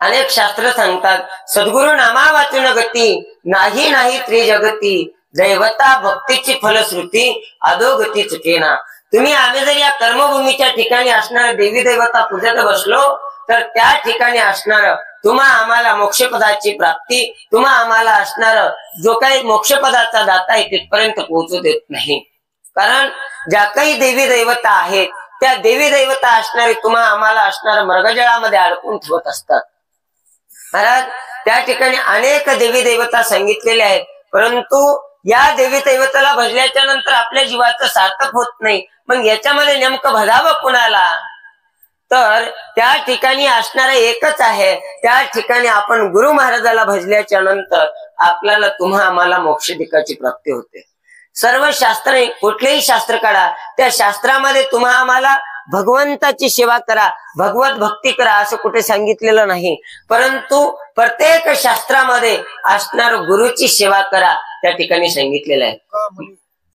अनेक शास्त्र सांगतात, सद्गुरु नामा वाचून गती नाही नाही त्रिजगती, दैवता भक्तीची फलश्रुती अधोगती चुकेना. आम्ही जर या कर्मभूमीच्या ठिकाणी असणाऱ्या देवी देवता पूजत बसलो तर त्या ठिकाणी असणार तुम्हा आम्हाला मोक्षपदाची प्राप्ती, तुम्हा आम्हाला असणार जो काही मोक्षपदाचा दाता आहे तिथपर्यंत पोहोचू देत नाही. कारण ज्या काही देवी देवता आहेत त्या देवी देवता असणारे तुम्हा आम्हाला असणार मृगजळामध्ये अडकून ठेवत असतात. महाराज, त्या ठिकाणी अनेक देवी देवता सांगितलेले आहेत, परंतु या देवी देवताला भजल्याच्या नंतर आपल्या जीवाचं सार्थक होत नाही. मग याच्यामध्ये नेमकं भजावं कुणाला? तर त्या ठिकाणी असणारा एकच आहे. त्या ठिकाणी आपण गुरु महाराजाला भजल्याच्या नंतर आपल्याला तुम्हा आम्हाला मोक्षदिकाची प्राप्ती होते. सर्व शास्त्र, कुठलेही शास्त्र काढा, त्या शास्त्रामध्ये तुम्हा आम्हाला भगवंताची सेवा करा, भगवत भक्ती करा असं कुठे सांगितलेलं नाही. परंतु प्रत्येक शास्त्रामध्ये असणार गुरुची सेवा करा त्या ठिकाणी सांगितलेलं आहे.